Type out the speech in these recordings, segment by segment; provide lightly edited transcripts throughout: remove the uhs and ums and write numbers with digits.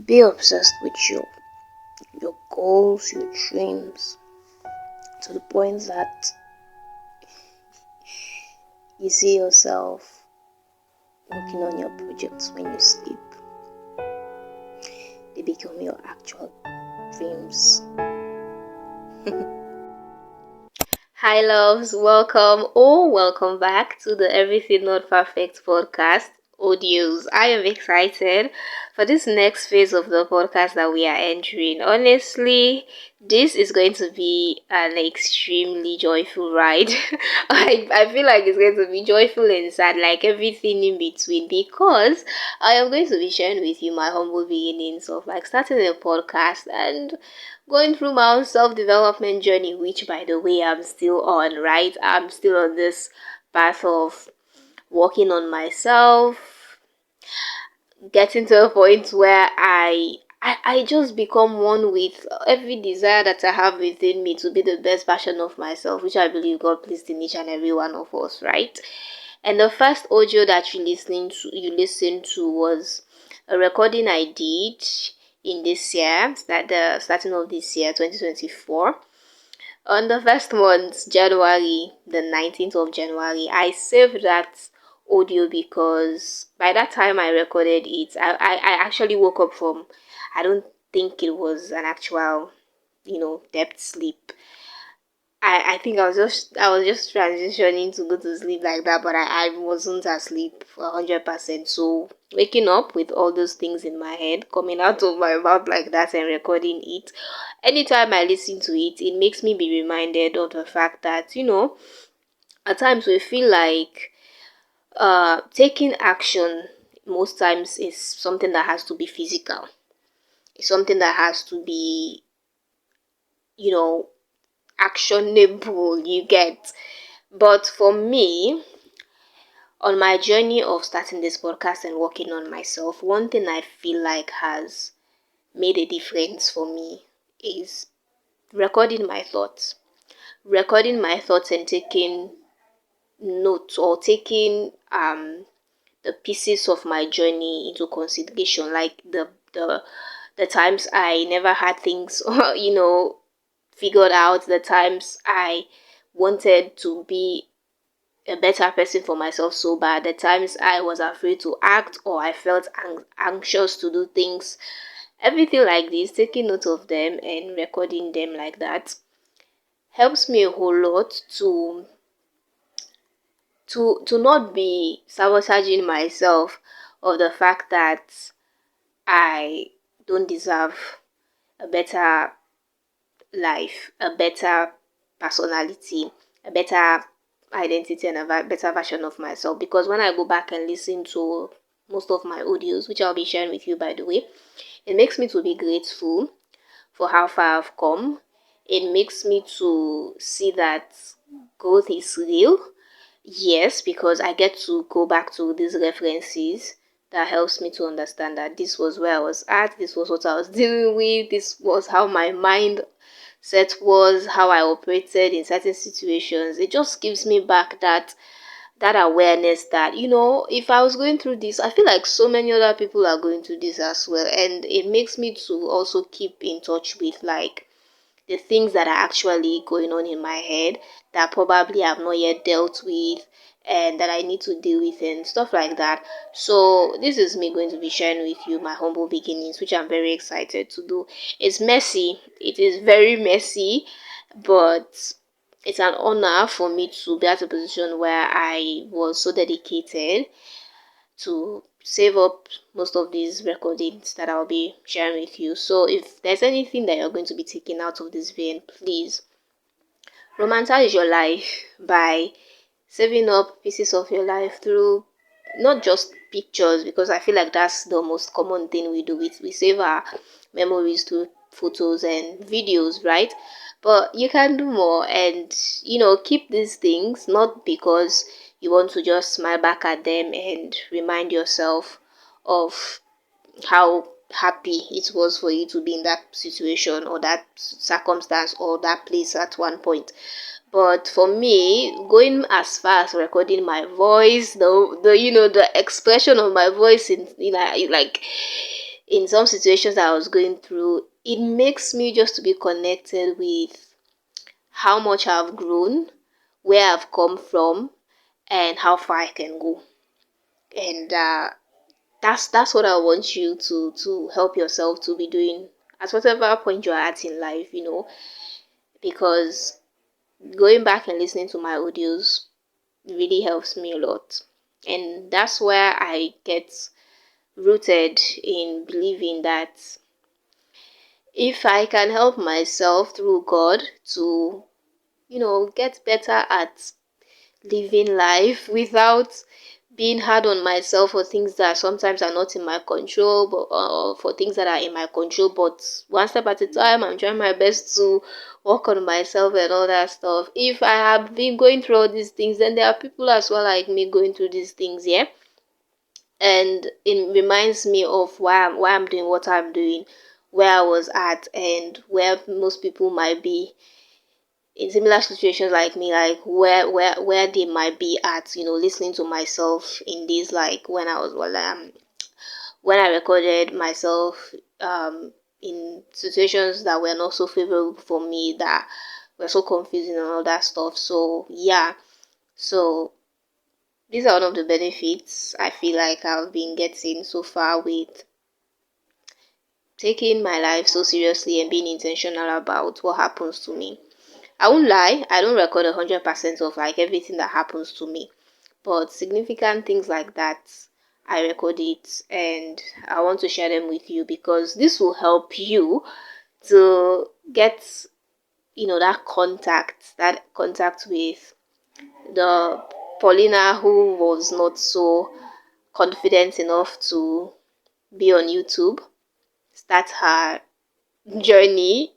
Be obsessed with your goals, your dreams, to the point that you see yourself working on your projects when you sleep. They become your actual dreams. Hi loves, welcome back to the Everything Not Perfect podcast audios. I am excited for this next phase of the podcast that we are entering. Honestly, this is going to be an extremely joyful ride. I feel like it's going to be joyful and sad, like everything in between, because I am going to be sharing with you my humble beginnings of like starting a podcast and going through my own self-development journey, which by the way I'm still on, right? I'm still on this path of working on myself, getting to a point where I just become one with every desire that I have within me to be the best version of myself, which I believe God placed in each and every one of us, right? And the first audio that you listened to was a recording I did in this year, the starting of this year, 2024. On the first month, January, the 19th of January, I saved that audio because by that time I recorded it, I actually woke up from, I don't think it was an actual, depth sleep. I think I was just transitioning to go to sleep like that, but I wasn't asleep 100%. So waking up with all those things in my head coming out of my mouth like that and recording it, anytime I listen to it, it makes me be reminded of the fact that at times we feel like taking action most times is something that has to be physical. It's something that has to be you know actionable, you get. But for me, on my journey of starting this podcast and working on myself, one thing I feel like has made a difference for me is recording my thoughts. Recording my thoughts and taking notes, or taking the pieces of my journey into consideration, like the times I never had things figured out, the times I wanted to be a better person for myself so bad, the times I was afraid to act or I felt anxious to do things, everything like this, taking note of them and recording them like that helps me a whole lot to not be sabotaging myself of the fact that I don't deserve a better life, a better personality, a better identity, and a better version of myself. Because when I go back and listen to most of my audios, which I'll be sharing with you by the way, it makes me to be grateful for how far I've come. It makes me to see that growth is real. Yes, because I get to go back to these references that helps me to understand that this was where I was at, this was what I was dealing with, this was how my mind set was, how I operated in certain situations. It just gives me back that awareness that if I was going through this, I feel like so many other people are going through this as well, and it makes me to also keep in touch with like the things that are actually going on in my head that probably I've not yet dealt with and that I need to deal with and stuff like that. So this is me going to be sharing with you my humble beginnings, which I'm very excited to do. It's messy. It is very messy, but it's an honor for me to be at a position where I was so dedicated to save up most of these recordings that I'll be sharing with you. So if there's anything that you're going to be taking out of this vein, please romanticize your life by saving up pieces of your life through not just pictures, because I feel like that's the most common thing we do. We save our memories through photos and videos, right? But you can do more and keep these things, not because you want to just smile back at them and remind yourself of how happy it was for you to be in that situation or that circumstance or that place at one point. But for me, going as far as recording my voice, the expression of my voice in like in some situations that I was going through, it makes me just to be connected with how much I've grown, where I've come from, and how far I can go. And that's what I want you to help yourself to be doing at whatever point you're at in life, because going back and listening to my audios really helps me a lot. And that's where I get rooted in believing that if I can help myself through God to, get better at living life without being hard on myself for things that sometimes are not in my control, but for things that are in my control, but one step at a time, I'm trying my best to work on myself and all that stuff. If I have been going through all these things, then there are people as well like me going through these things, yeah. And it reminds me of why I'm doing what I'm doing, where I was at, and where most people might be in similar situations like me, like where they might be at, listening to myself in this, like when I recorded myself in situations that were not so favorable for me, that were so confusing and all that stuff. So yeah, so these are one of the benefits I feel like I've been getting so far with taking my life so seriously and being intentional about what happens to me. I won't lie, I don't record 100% of like everything that happens to me, but significant things like that, I record it and I want to share them with you because this will help you to get, that contact with the Paulina who was not so confident enough to be on YouTube, start her journey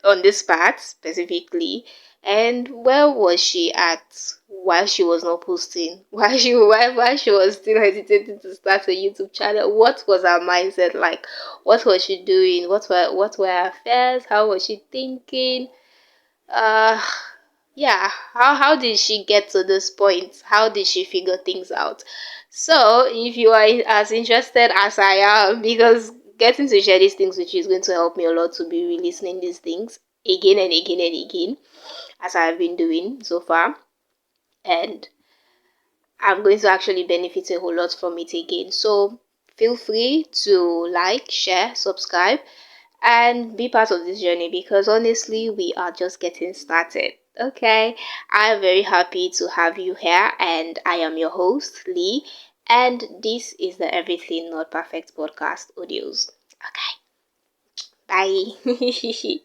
on this part specifically. And where was she at while she was not posting, while she was still hesitating to start a YouTube channel? What was her mindset like? What was she doing? What were her fears? How was she thinking? uh yeah, how did she get to this point? How did she figure things out? So if you are as interested as I am, because getting to share these things with you is going to help me a lot to be re-listening these things again and again and again, as I've been doing so far, and I'm going to actually benefit a whole lot from it again. So feel free to like, share, subscribe, and be part of this journey because honestly, we are just getting started. Okay, I'm very happy to have you here, and I am your host, Lee, and this is the Everything Not Perfect podcast audios. Okay, bye.